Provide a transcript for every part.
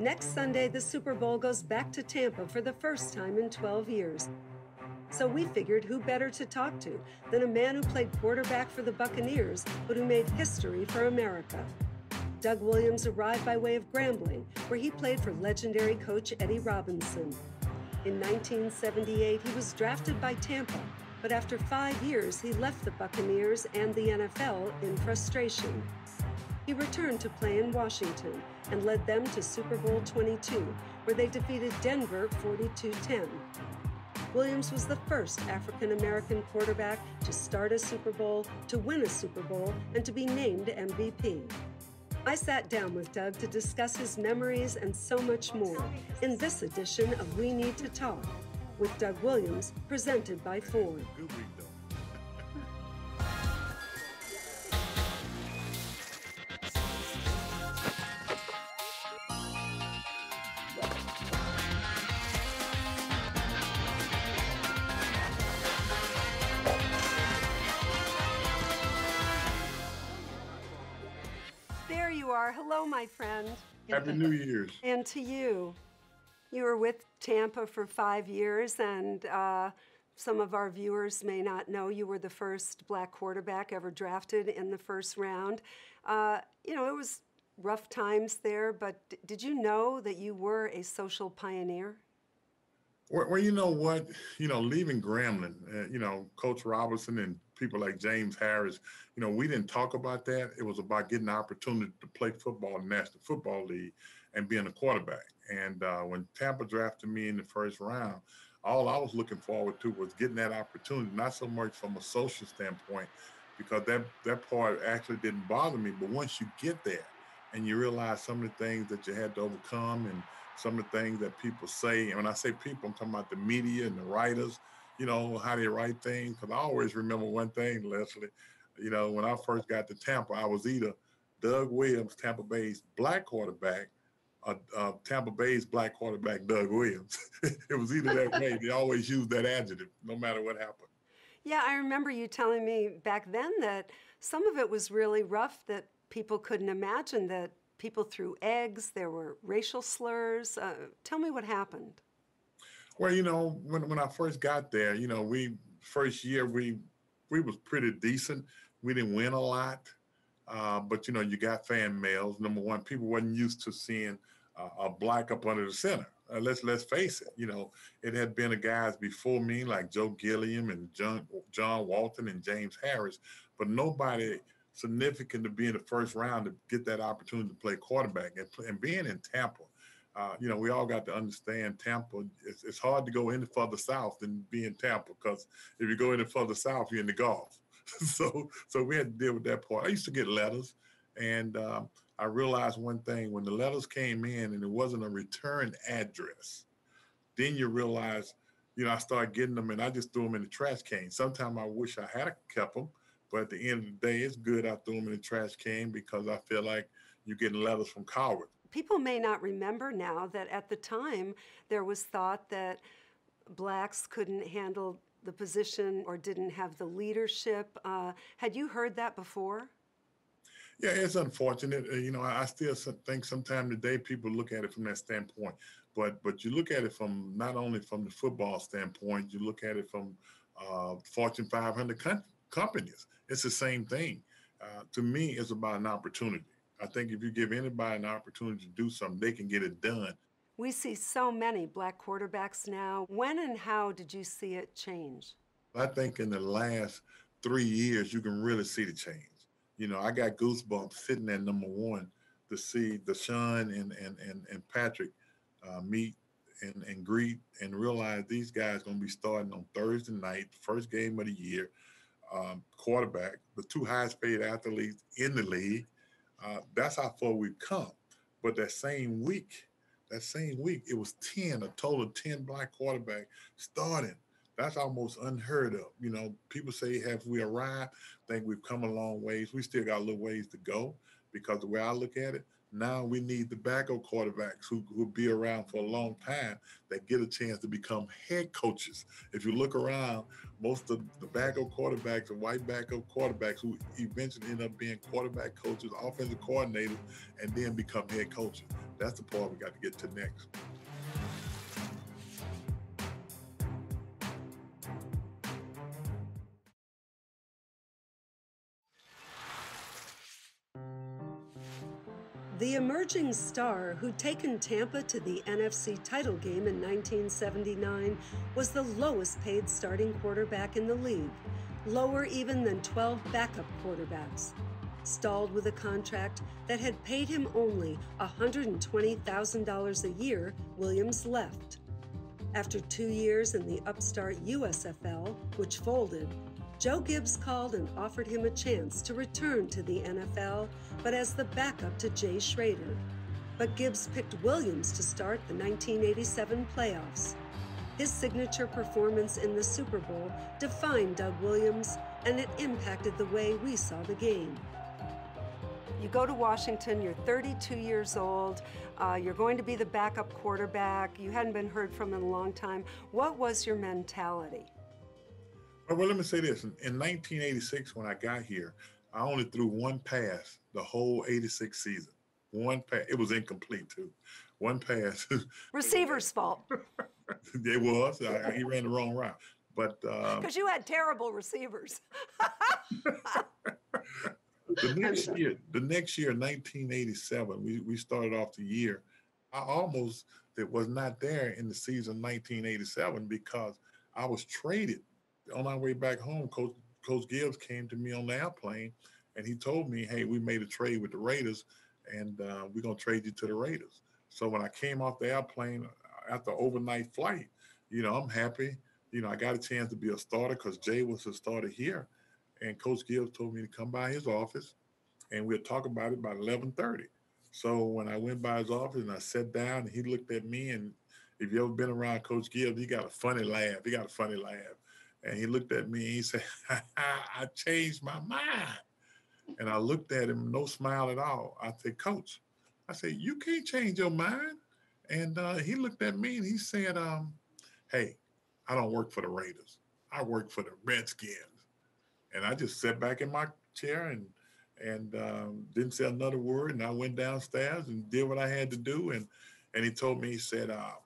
Next Sunday, the Super Bowl goes back to Tampa for the first time in 12 years. So we figured who better to talk to than a man who played quarterback for the Buccaneers, but who made history for America. Doug Williams arrived by way of Grambling, where he played for legendary coach Eddie Robinson. In 1978, he was drafted by Tampa, but after 5 years, he left the Buccaneers and the NFL in frustration. He returned to play in Washington and led them to Super Bowl 22, where they defeated Denver 42-10. Williams was the first African-American quarterback to start a Super Bowl, to win a Super Bowl, and to be named MVP. I sat down with Doug to discuss his memories and so much more in this edition of We Need to Talk with Doug Williams, presented by Ford. There you are. Hello, my friend. Happy New Year's. And to you. You were with Tampa for 5 years, and some of our viewers may not know you were the first black quarterback ever drafted in the first round. It was rough times there, but did you know that you were a social pioneer? Well, you know what? Leaving Grambling, Coach Robinson and people like James Harris, we didn't talk about that. It was about getting the opportunity to play football in the National Football League and being a quarterback. And when Tampa drafted me in the first round, all I was looking forward to was getting that opportunity, not so much from a social standpoint, because that part actually didn't bother me. But once you get there and you realize some of the things that you had to overcome and some of the things that people say, and when I say people, I'm talking about the media and the writers, how they write things. Because I always remember one thing, Lesley, when I first got to Tampa, I was either Doug Williams, Tampa Bay's black quarterback, or Tampa Bay's black quarterback, Doug Williams. It was either that way. They always used that adjective, no matter what happened. Yeah, I remember you telling me back then that some of it was really rough, that people couldn't imagine that people threw eggs, there were racial slurs. Tell me what happened. Well, when I first got there, first year we was pretty decent. We didn't win a lot, but you got fan mails. Number one, people wasn't used to seeing a black up under the center. Let's face it. It had been guys before me like Joe Gilliam and John Walton and James Harris, but nobody significant to be in the first round to get that opportunity to play quarterback and being in Tampa. We all got to understand Tampa. It's hard to go any further south than be in Tampa, because if you go any further south, you're in the Gulf. so we had to deal with that part. I used to get letters, and I realized one thing: when the letters came in and it wasn't a return address, then you realize, I started getting them and I just threw them in the trash can. Sometimes I wish I had kept them. But at the end of the day, it's good I threw them in the trash can, because I feel like you're getting letters from cowards. People may not remember now that at the time there was thought that blacks couldn't handle the position or didn't have the leadership. Had you heard that before? Yeah, it's unfortunate. I still think sometime today people look at it from that standpoint. But you look at it from not only from the football standpoint, you look at it from Fortune 500 companies. It's the same thing. To me, it's about an opportunity. I think if you give anybody an opportunity to do something, they can get it done. We see so many black quarterbacks now. When and how did you see it change? I think in the last 3 years, you can really see the change. I got goosebumps sitting at number one to see Deshaun and Patrick meet and greet and realize these guys going to be starting on Thursday night, first game of the year. Quarterback, the two highest paid athletes in the league. That's how far we've come. But that same week, it was a total of 10 black quarterbacks starting. That's almost unheard of. People say, have we arrived? I think we've come a long ways. We still got a little ways to go, because the way I look at it, Now we need the backup quarterbacks who be around for a long time that get a chance to become head coaches. If you look around, most of the backup quarterbacks are white backup quarterbacks who eventually end up being quarterback coaches, offensive coordinators, and then become head coaches. That's the part we got to get to next. The emerging star who'd taken Tampa to the NFC title game in 1979 was the lowest paid starting quarterback in the league, lower even than 12 backup quarterbacks. Stalled with a contract that had paid him only $120,000 a year, Williams left. After 2 years in the upstart USFL, which folded, Joe Gibbs called and offered him a chance to return to the NFL, but as the backup to Jay Schrader. But Gibbs picked Williams to start the 1987 playoffs. His signature performance in the Super Bowl defined Doug Williams, and it impacted the way we saw the game. You go to Washington, you're 32 years old, you're going to be the backup quarterback, you hadn't been heard from in a long time. What was your mentality? Well, let me say this. In 1986, when I got here, I only threw one pass the whole 86 season. One pass. It was incomplete, too. One pass. Receiver's fault. It was. He ran the wrong route. But because you had terrible receivers. the next year, 1987, we started off the year. I almost was not there in the season 1987 because I was traded. On our way back home, Coach Gibbs came to me on the airplane, and he told me, "Hey, we made a trade with the Raiders, and we're gonna trade you to the Raiders." So when I came off the airplane after overnight flight, I'm happy. I got a chance to be a starter because Jay was a starter here, and Coach Gibbs told me to come by his office, and we'll talk about it by 11:30. So when I went by his office and I sat down, and he looked at me, and if you ever been around Coach Gibbs, he got a funny laugh. And he looked at me and he said, "I changed my mind." And I looked at him, no smile at all. I said, "Coach," I said, "you can't change your mind." And he looked at me and he said, "Hey, I don't work for the Raiders. I work for the Redskins." And I just sat back in my chair and didn't say another word. And I went downstairs and did what I had to do. And he told me, he said, "I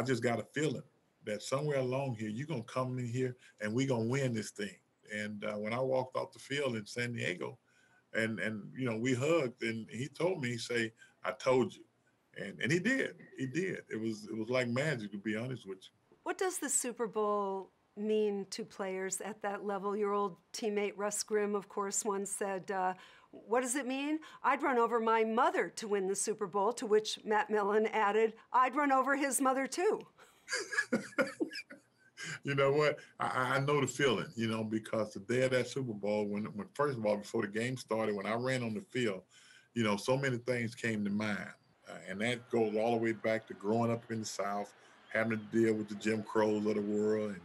just got a feeling that somewhere along here, you're going to come in here and we're going to win this thing." And when I walked off the field in San Diego and we hugged, and he told me, he say, "I told you." And he did. It was like magic, to be honest with you. What does the Super Bowl mean to players at that level? Your old teammate Russ Grimm, of course, once said, "What does it mean? I'd run over my mother to win the Super Bowl," to which Matt Millen added, "I'd run over his mother too." You know what? I know the feeling, because the day of that Super Bowl, when first of all, before the game started, when I ran on the field, so many things came to mind. And that goes all the way back to growing up in the South, having to deal with the Jim Crows of the world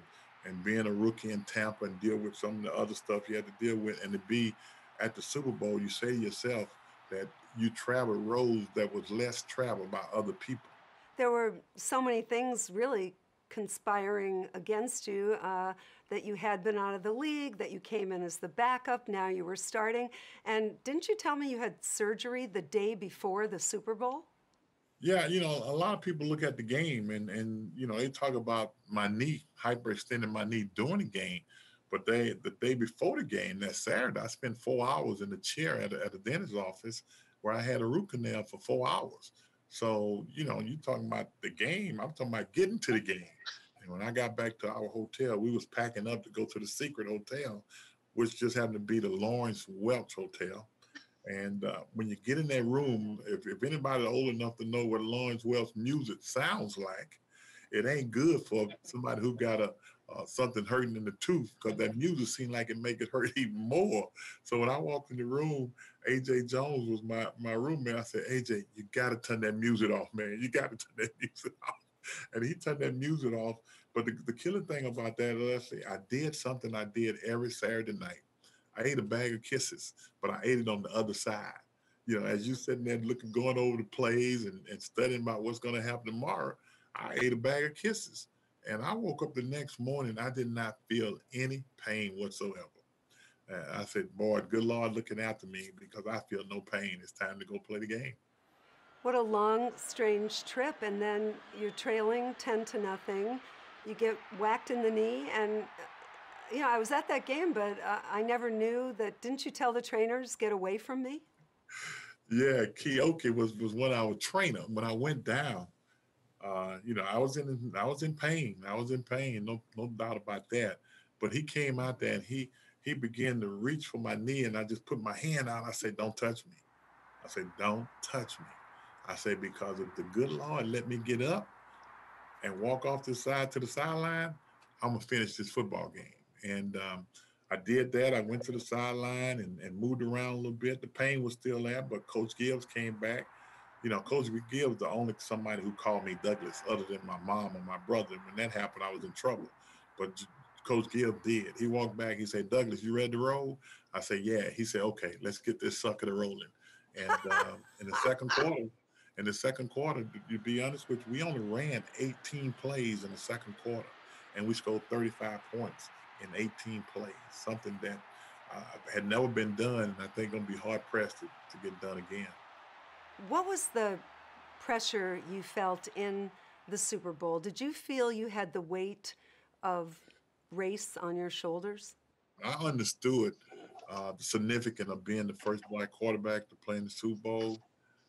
and being a rookie in Tampa and deal with some of the other stuff you had to deal with. And to be at the Super Bowl, you say to yourself that you traveled roads that was less traveled by other people. There were so many things really conspiring against you, that you had been out of the league, that you came in as the backup, now you were starting. And didn't you tell me you had surgery the day before the Super Bowl? Yeah, a lot of people look at the game and they talk about my knee, hyperextending my knee during the game. But the day before the game, that Saturday, I spent 4 hours in the chair at a dentist's office where I had a root canal for 4 hours. So, you talking about the game, I'm talking about getting to the game. And when I got back to our hotel, we was packing up to go to the secret hotel, which just happened to be the Lawrence Welch Hotel. And when you get in that room, if anybody old enough to know what Lawrence Welch music sounds like, it ain't good for somebody who got something hurting in the tooth, because that music seemed like it make it hurt even more. So when I walked in the room, AJ Jones was my roommate. I said, "AJ, you got to turn that music off, man. You got to turn that music off." And he turned that music off. But the killing thing about that, Lesley, I did something I did every Saturday night. I ate a bag of kisses, but I ate it on the other side. As you sitting there looking, going over the plays and studying about what's going to happen tomorrow, I ate a bag of kisses. And I woke up the next morning, I did not feel any pain whatsoever. I said, boy, good Lord looking after me because I feel no pain. It's time to go play the game. What a long, strange trip, and then you're trailing 10-0. You get whacked in the knee, and I was at that game, but I never knew that. Didn't you tell the trainers, get away from me? Yeah, Keoke was one our trainer. When I went down, I was in pain. I was in pain, no doubt about that. But he came out there and he began to reach for my knee, and I just put my hand out. I said, "Don't touch me." I said, "Don't touch me." I said, because if the good Lord let me get up and walk off the side to the sideline, I'm gonna finish this football game. And I did that. I went to the sideline and moved around a little bit. The pain was still there, but Coach Gibbs came back. Coach Gibbs the only somebody who called me Douglas, other than my mom and my brother. When that happened, I was in trouble. But Coach Gibbs did. He walked back. He said, "Douglas, you ready to roll?" I said, "Yeah." He said, "Okay, let's get this sucker to rolling." And in the second quarter, to be honest with you, we only ran 18 plays in the second quarter, and we scored 35 points in 18 plays. Something that had never been done, and I think going to be hard pressed to get done again. What was the pressure you felt in the Super Bowl? Did you feel you had the weight of race on your shoulders? I understood the significance of being the first black quarterback to play in the Super Bowl,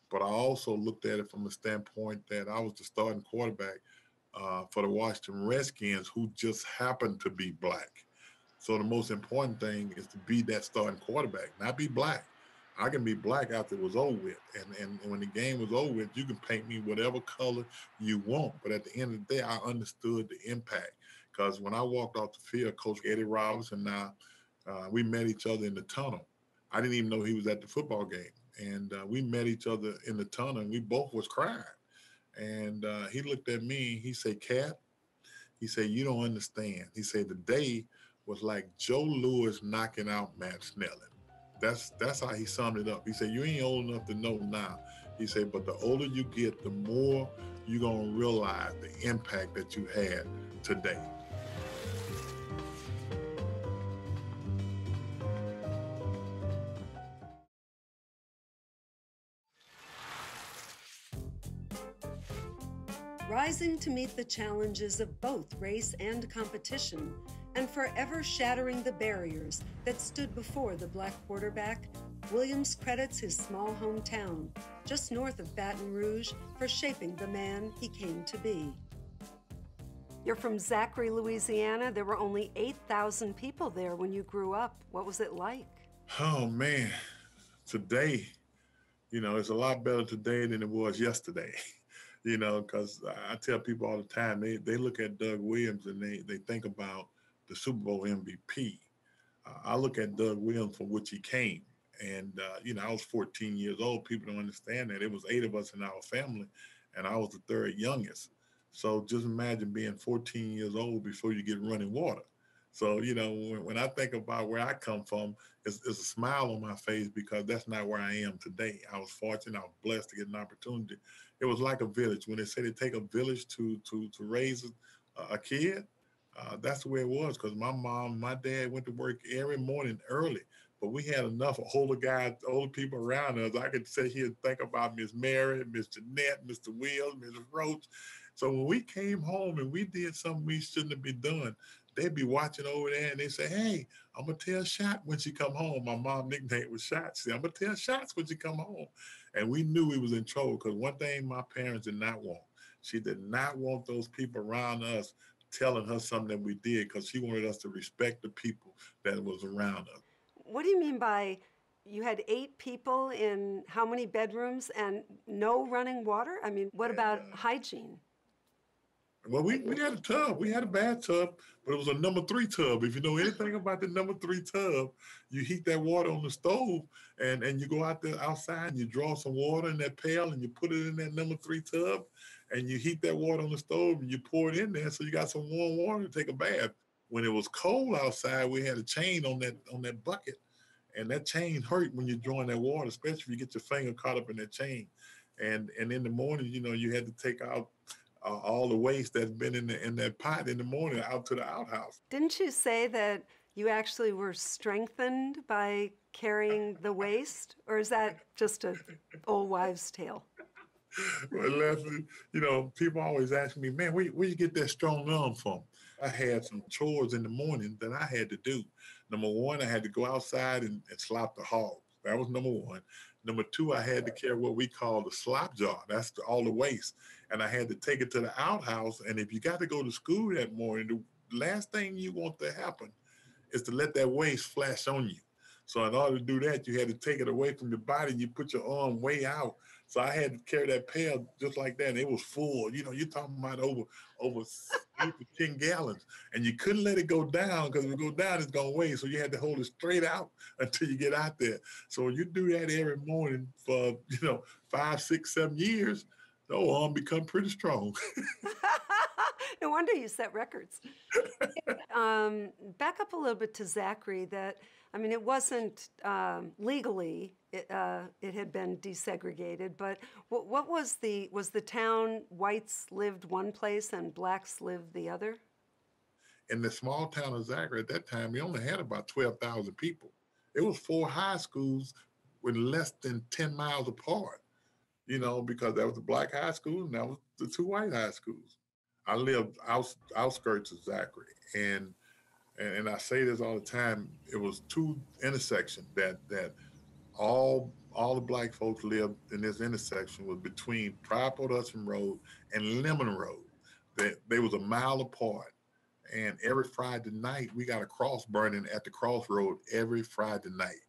but I also looked at it from a standpoint that I was the starting quarterback for the Washington Redskins, who just happened to be black. So the most important thing is to be that starting quarterback, not be black. I can be black after it was over with. And when the game was over with, you can paint me whatever color you want. But at the end of the day, I understood the impact. Because when I walked off the field, Coach Eddie Robinson and we met each other in the tunnel. I didn't even know he was at the football game. And we met each other in the tunnel, and we both was crying. And he looked at me, he said, "Cat," he said, "you don't understand." He said, "The day was like Joe Louis knocking out Matt Snelling." That's how he summed it up. He said, "You ain't old enough to know now." He said, "But the older you get, the more you're gonna realize the impact that you had today." Rising to meet the challenges of both race and competition, and forever shattering the barriers that stood before the black quarterback, Williams credits his small hometown, just north of Baton Rouge, for shaping the man he came to be. You're from Zachary, Louisiana. There were only 8,000 people there when you grew up. What was it like? Oh man, today, it's a lot better today than it was yesterday. Because I tell people all the time, they look at Doug Williams and they think about the Super Bowl MVP. I look at Doug Williams from which he came. And, I was 14 years old. People don't understand that. It was 8 of us in our family, and I was the third youngest. So just imagine being 14 years old before you get running water. So, when I think about where I come from, it's a smile on my face because that's not where I am today. I was fortunate. I was blessed to get an opportunity. It was like a village. When they say they take a village to raise a kid, that's the way it was because my mom, my dad went to work every morning early, but we had enough older guys, older people around us. I could sit here and think about Miss Mary, Miss Jeanette, Mr. Wills, Mrs. Roach. So when we came home and we did something we shouldn't have been doing, they'd be watching over there and they say, "Hey, I'm gonna tell Shot when she come home." My mom nickname was Shot. See, "I'm gonna tell Shots when she come home." And we knew we was in trouble because one thing my parents did not want. She did not want those people around us telling her something that we did because she wanted us to respect the people that was around us. What do you mean by you had 8 people in how many bedrooms and no running water? I mean, what And about hygiene? well, we had a tub. We had a bathtub, but it was a number 3 tub. If you know anything about the number 3 tub, you heat that water on the stove and you go out there outside and you draw some water in that pail and you put it in that number 3 tub and you heat that water on the stove and you pour it in there so you got some warm water to take a bath. When it was cold outside, we had a chain on that bucket And that chain hurt when you're drawing that water, especially if you get your finger caught up in that chain. And in the morning, you had to take out all the waste that's been in that pot in the morning out to the outhouse. Didn't you say that you actually were strengthened by carrying the waste, or is that just a old wives' tale? Well, Leslie, people always ask me, man, where you get that strong arm from? I had some chores in the morning that I had to do. Number one, I had to go outside and slop the hogs. That was number one. Number two, I had to carry what we call the slop jar. That's all the waste. And I had to take it to the outhouse. And if you got to go to school that morning, the last thing you want to happen is to let that waste flash on you. So in order to do that, you had to take it away from your body and you put your arm way out. So I had to carry that pail just like that. And it was full. You're talking about over 8 to 10 gallons. And you couldn't let it go down because if it go down, it's gonna waste. So you had to hold it straight out until you get out there. So when you do that every morning for 5, 6, 7 years, the arm become pretty strong. No wonder you set records. Back up a little bit to Zachary. It wasn't legally. It had been desegregated. But what was the town? Whites lived one place and blacks lived the other. In the small town of Zachary at that time, we only had about 12,000 people. It was 4 high schools with less than 10 miles apart. Because that was the black high school and that was the 2 white high schools. I lived outskirts of Zachary, and I say this all the time. It was 2 intersections that all the black folks lived in. This intersection was between Tripod Hudson Road and Lemon Road. They was a mile apart, and every Friday night we got a cross burning at the crossroad every Friday night,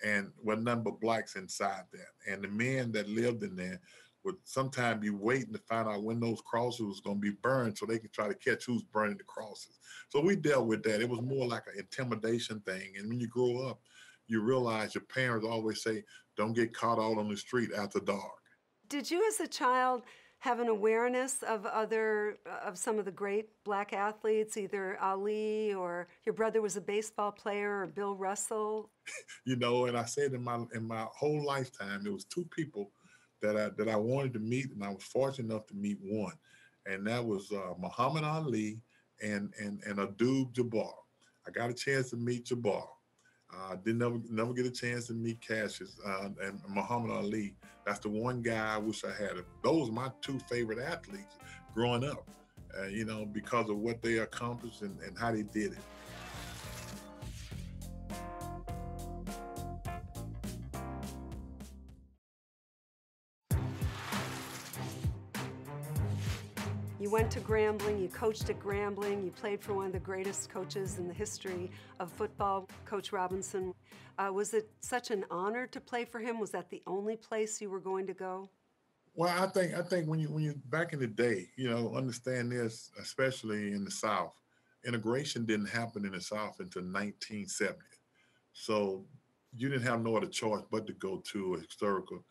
and with nothing but blacks inside that. And the men that lived in there would sometimes be waiting to find out when those crosses was going to be burned so they could try to catch who's burning the crosses. So we dealt with that. It was more like an intimidation thing. And when you grow up, you realize your parents always say, don't get caught out on the street after dark. Did you as a child have an awareness of some of the great black athletes, either Ali or your brother was a baseball player or Bill Russell? And I said in my whole lifetime, there was 2 people that I wanted to meet, and I was fortunate enough to meet one, and that was Muhammad Ali and Abdul-Jabbar. I got a chance to meet Jabbar. Didn't never get a chance to meet Cassius and Muhammad Ali. That's the one guy I wish I had. Those are my 2 favorite athletes growing up, because of what they accomplished and how they did it. You went to Grambling, you coached at Grambling, you played for one of the greatest coaches in the history of football, Coach Robinson. Was it such an honor to play for him? Was that the only place you were going to go? Well, I think when you back in the day, understand this, especially in the South, integration didn't happen in the South until 1970. So you didn't have no other choice but to go to a historical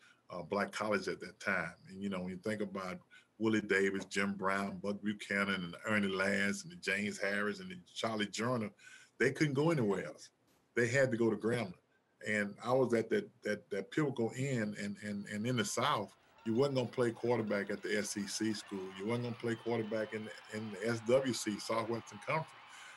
black college at that time. And when you think about Willie Davis, Jim Brown, Buck Buchanan, and Ernie Lass, and the James Harris, and the Charlie Joyner, they couldn't go anywhere else. They had to go to Grambling. And I was at that pivotal end, and in the South, you wasn't going to play quarterback at the SEC school. You wasn't going to play quarterback in the SWC, Southwestern Conference.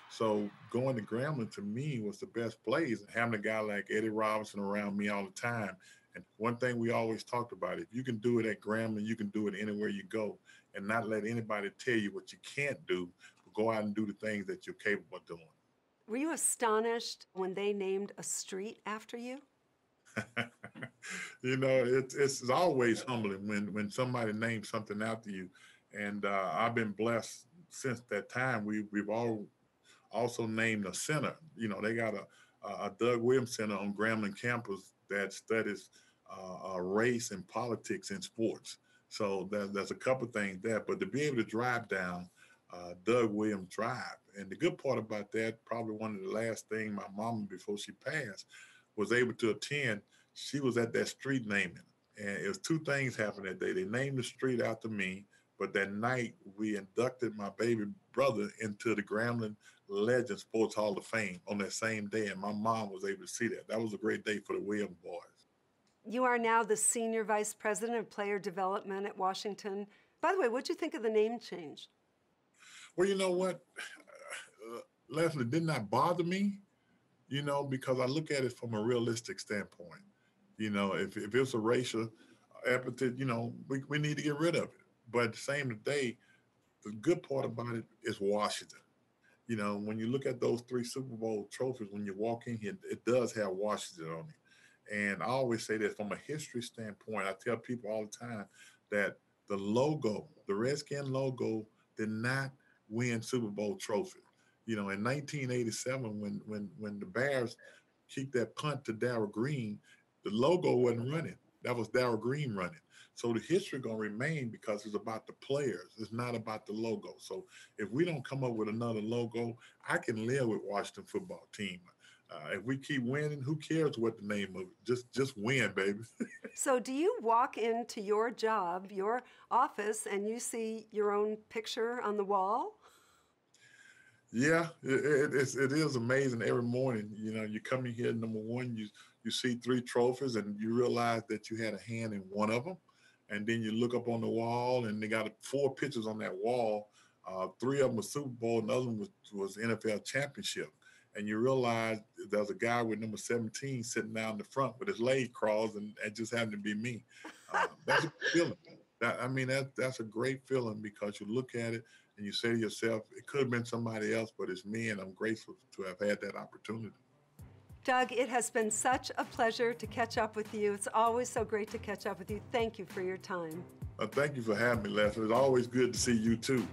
So going to Grambling to me was the best place. Having a guy like Eddie Robinson around me all the time. And one thing we always talked about, if you can do it at Grambling, you can do it anywhere you go, and not let anybody tell you what you can't do, but go out and do the things that you're capable of doing. Were you astonished when they named a street after you? It's always humbling when somebody names something after you. And I've been blessed since that time. We've all also named a center. They got a Doug Williams Center on Grambling campus that studies race and politics in sports. So there's a couple things there. But to be able to drive down Doug Williams Drive, and the good part about that, probably one of the last things my mama, before she passed, was able to attend. She was at that street naming. And it was 2 things happened that day. They named the street after me, But that night, we inducted my baby brother into the Grambling Legend Sports Hall of Fame on that same day, and my mom was able to see that. That was a great day for the Williams boys. You are now the Senior Vice President of Player Development at Washington. By the way, what'd you think of the name change? Well, you know what, Lesley, did not bother me, because I look at it from a realistic standpoint. If it's a racial epithet, we need to get rid of it. But at the same day, the good part about it is Washington. When you look at those 3 Super Bowl trophies, when you walk in here, it does have Washington on it. And I always say that from a history standpoint, I tell people all the time that the logo, the Redskin logo, did not win Super Bowl trophy. In 1987, when the Bears kicked that punt to Darryl Green, the logo wasn't running. That was Darryl Green running. So the history gonna remain because it's about the players. It's not about the logo. So if we don't come up with another logo, I can live with Washington football team. If we keep winning, who cares what the name of it? Just win, baby. So do you walk into your job, your office, and you see your own picture on the wall? Yeah, it is amazing. Every morning, you come in here, number one, you see 3 trophies, and you realize that you had a hand in one of them. And then you look up on the wall, and they got 4 pictures on that wall. 3 of them was Super Bowl, and the other one was NFL championship. And you realize there's a guy with number 17 sitting down in the front with his leg crossed, and it just happened to be me. That's a feeling. That's a great feeling because you look at it and you say to yourself, it could have been somebody else, but it's me, and I'm grateful to have had that opportunity. Doug, it has been such a pleasure to catch up with you. It's always so great to catch up with you. Thank you for your time. Thank you for having me, Lesley. It's always good to see you, too.